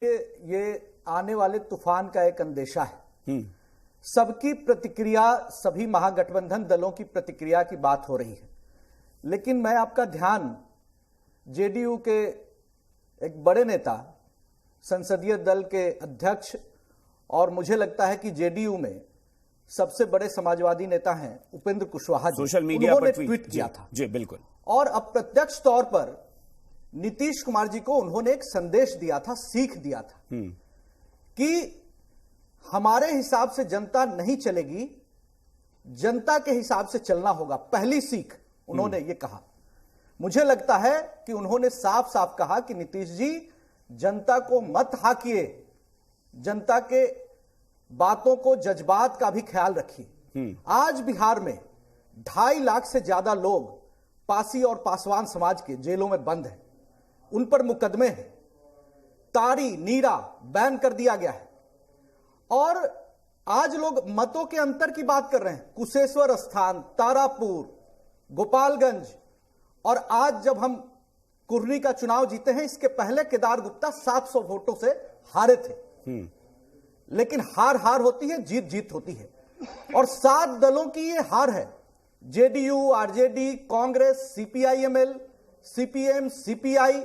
ये आने वाले तूफान का एक अंदेशा है। सबकी प्रतिक्रिया, सभी महागठबंधन दलों की प्रतिक्रिया की बात हो रही है, लेकिन मैं आपका ध्यान जेडीयू के एक बड़े नेता, संसदीय दल के अध्यक्ष और मुझे लगता है कि जेडीयू में सबसे बड़े समाजवादी नेता हैं उपेंद्र कुशवाहा जी, सोशल मीडिया पर ट्वीट किया था। जी बिल्कुल। और अप्रत्यक्ष तौर पर नीतीश कुमार जी को उन्होंने एक संदेश दिया था, सीख दिया था कि हमारे हिसाब से जनता नहीं चलेगी, जनता के हिसाब से चलना होगा। पहली सीख उन्होंने ये कहा। मुझे लगता है कि उन्होंने साफ साफ कहा कि नीतीश जी, जनता को मत हाकिए, जनता के बातों को, जज्बात का भी ख्याल रखिए। आज बिहार में 2.5 लाख से ज्यादा लोग पासी और पासवान समाज के जेलों में बंद हैं, उन पर मुकदमे हैं, ताड़ी नीरा बैन कर दिया गया है। और आज लोग मतों के अंतर की बात कर रहे हैं। कुशेश्वर स्थान, तारापुर, गोपालगंज, और आज जब हम कुर्नी का चुनाव जीते हैं, इसके पहले केदार गुप्ता 700 वोटों से हारे थे। लेकिन हार हार होती है, जीत जीत होती है। और 7 दलों की ये हार है, JDU, RJD, Congress, CPIML, CPM, CPI,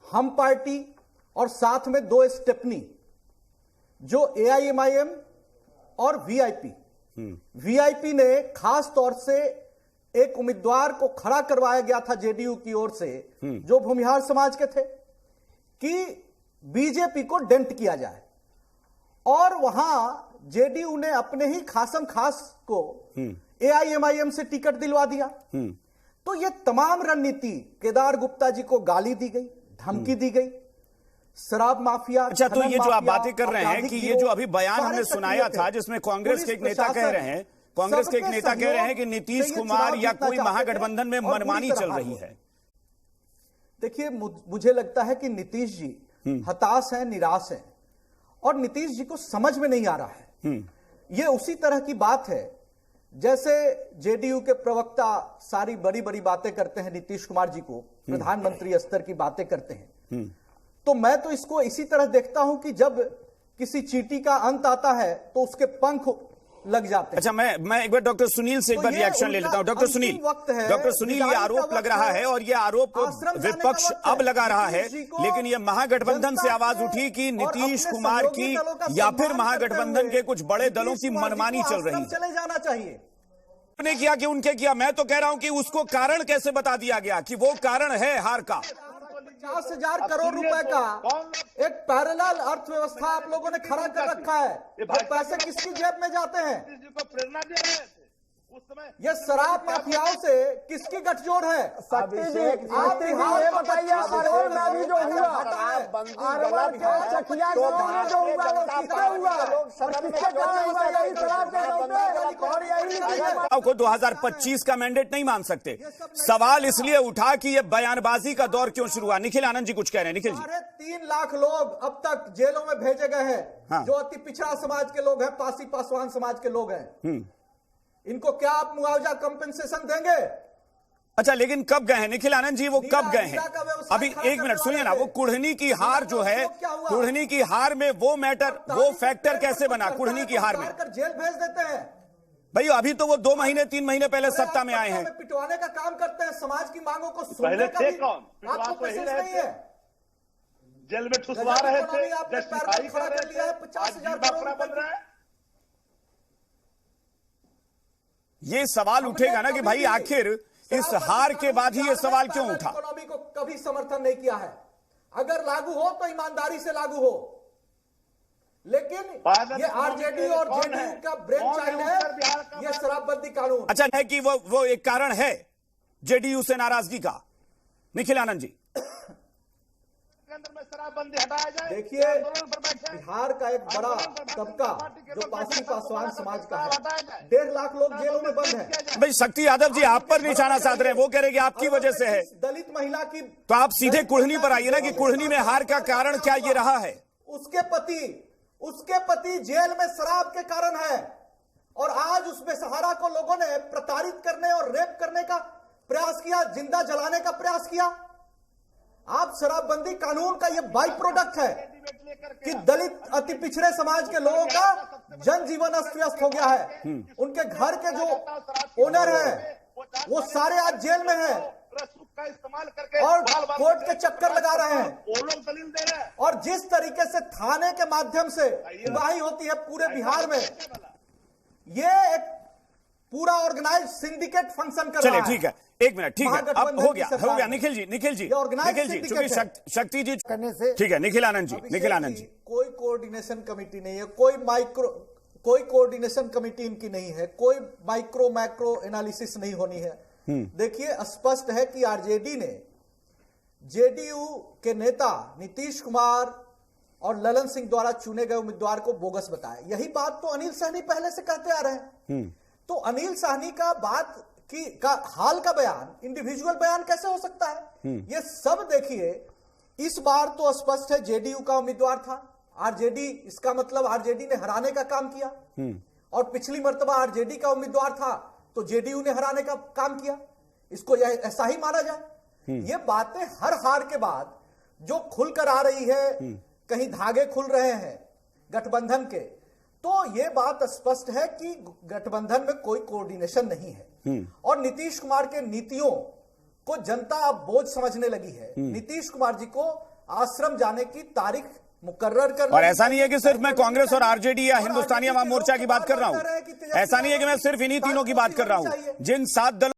हम पार्टी और साथ में 2 स्टेपनी जो एआईएमआईएम और वीआईपी। वीआईपी ने खास तौर से एक उम्मीदवार को खड़ा करवाया गया था जेडीयू की ओर से, जो भूमिहार समाज के थे, कि बीजेपी को डेंट किया जाए। और वहां जेडीयू ने अपने ही खासम खास को एआईएमआईएम से टिकट दिलवा दिया। तो ये तमाम रणनीति, केदार गुप्ता जी को गाली दी गई, धमकी दी गई, शराब माफिया। अच्छा, तो ये जो आप बातें कर रहे हैं कि ये जो अभी बयान हमने सुनाया था, जिसमें कांग्रेस के एक नेता कह रहे हैं, कि नीतीश कुमार या कोई महागठबंधन में मनमानी चल रही है। देखिए, मुझे लगता है कि नीतीश जी हताश हैं, निराश हैं, और नीतीश जी को समझ में नहीं आ रहा है। ये उसी तरह की बात है जैसे जेडीयू के प्रवक्ता सारी बड़ी बड़ी बातें करते हैं, नीतीश कुमार जी को प्रधानमंत्री स्तर की बातें करते हैं। तो मैं तो इसको इसी तरह देखता हूं कि जब किसी चींटी का अंत आता है तो उसके पंख लग जाते हैं। अच्छा, मैं एक बार डॉक्टर सुनील से एक बार रिएक्शन ले लेता हूं। डॉक्टर सुनील, ये आरोप लग रहा है और ये आरोप विपक्ष अब लगा रहा है, लेकिन ये महागठबंधन से आवाज उठी कि नीतीश कुमार की या फिर महागठबंधन के कुछ बड़े दलों की मनमानी चल रही है। चले जाना चाहिए। ने किया कि उनके किया। मैं तो कह रहा हूं कि उसको कारण कैसे बता दिया गया कि वो कारण है हार का। 50,000 करोड़ रुपए का एक पैरेलल अर्थव्यवस्था आप लोगों ने खड़ा कर रखा है। ये पैसे किसकी जेब में जाते हैं? प्रेरणा दे रहे थे उस समय। ये शराब माफियाओं से किसकी गठजोड़ है? आप ये बताइए, अरवल में भी जो हुआ, अरवल के चकिया गांव में जो हुआ, वो किससे हुआ और किसके कारण हुआ? यही शराब के नाम और यही को 2025 का मैंडेट नहीं मान सकते। सवाल इसलिए उठा कि ये बयानबाजी का दौर क्यों शुरू हुआ। निखिल आनंद जी कुछ कह रहे हैं। निखिल जी, 3 लाख लोग अब तक जेलों में भेजे गए हैं, जो अति पिछड़ा समाज के लोग हैं, पासी पासवान समाज के लोग हैं। इनको क्या आप मुआवजा कंपेंसेशन देंगे? अच्छा, लेकिन कब गए हैं निखिल आनंद जी? वो कब गए हैं? अभी एक मिनट सुनिए ना। वो कुढ़नी की हार जो है, कुढ़नी की हार में वो मैटर, वो फैक्टर कैसे बना कुढ़नी की हार में? जेल भेज देते हैं भाई। अभी तो वो 2 महीने 3 महीने पहले सत्ता में आए हैं। पिटवाने का काम करते हैं, समाज की मांगों को सुनने पहले का थे भी कौन? आपको पेशेंस नहीं है। जेल में ठुसवा रहे थे, आपने पैर पर खड़ा कर लिया है, 50,000 करोड़ बन रहा है। ये सवाल उठेगा ना कि भाई आखिर इस हार के बाद ही ये सवाल क्यों उठा? इकोनॉमी को कभी समर्थन नहीं किया है। अगर लागू हो तो ईमानदारी से लागू हो, लेकिन ये आरजेडी और जेडीयू का ब्रेन चाइल्ड है ये शराबबंदी कानून। अच्छा है कि वो एक कारण है जेडीयू से नाराजगी का। निखिल आनंद जी, शराबबंदी हटाया जाए। देखिए, बिहार का एक बड़ा तबका जो पासी पासवान समाज का है, 1.5 लाख लोग जेलों में बंद हैं। भाई शक्ति यादव जी आप पर निशाना साध रहे हैं। वो कह रहे हैं कि आपकी वजह से है। दलित महिला की, तो आप सीधे कुढ़नी पर आइए ना कि कुढ़नी में हार का कारण क्या ये रहा है? उसके पति जेल में शराब के कारण है, और आज उस बेसहारा को लोगों ने प्रताड़ित करने और रेप करने का प्रयास किया, जिंदा जलाने का प्रयास किया। आप शराबबंदी कानून का ये बाई प्रोडक्ट है। डिबेट लेकर कि दलित अति पिछड़े समाज के लोगों का जनजीवन अस्त व्यस्त हो गया है। उनके घर के जो ओनर हैं वो सारे आज जेल में हैं का इस्तेमाल करके और कोर्ट के चक्कर लगा रहे हैं। वो लोग दलील दे रहे हैं। और जिस तरीके से थाने के माध्यम से सुनवाई होती है पूरे बिहार में, ये एक पूरा ऑर्गेनाइज सिंडिकेट फंक्शन कर रहा है। चलिए ठीक है, एक मिनट, ठीक है, अब हो गया निखिल जी चूंकि शक्ति जी करने से ठीक है, निखिल आनंद जी कोई कोऑर्डिनेशन कमेटी नहीं है, कोई कोऑर्डिनेशन कमेटी इनकी नहीं है, कोई माइक्रो मैक्रो एनालिसिस नहीं होनी है। देखिए स्पष्ट है कि आरजेडी ने जेडीयू के नेता नीतीश कुमार और ललन सिंह द्वारा चुने गए उम्मीदवार को बोगस बताया। यही बात तो अनिल सहनी पहले से कहते आ रहे हैं। तो अनिल सहनी का बात का हाल का बयान इंडिविजुअल बयान कैसे हो सकता है? ये सब देखिए, इस बार तो स्पष्ट है जेडीयू का उम्मीदवार था आरजेडी, इसका मतलब आरजेडी ने हराने का काम किया। और पिछली मर्तबा आरजेडी का उम्मीदवार था तो जेडीयू ने हराने का काम किया। इसको ऐसा ही माना जाए। ये बातें हर हार के बाद जो खुलकर आ रही है, कहीं धागे खुल रहे हैं गठबंधन के, तो ये बात स्पष्ट है कि गठबंधन में कोई कोऑर्डिनेशन नहीं है। और नीतीश कुमार के नीतियों को जनता अब बोझ समझने लगी है। नीतीश कुमार जी को आश्रम जाने की तारीख मुकर्रर कर, और ऐसा नहीं है कि सिर्फ मैं कांग्रेस और आरजेडी या हिंदुस्तानी अवाम मोर्चा की बात कर रहा हूं, ऐसा नहीं है कि मैं सिर्फ इन्हीं तीनों की बात कर रहा हूं। जिन 7 दलों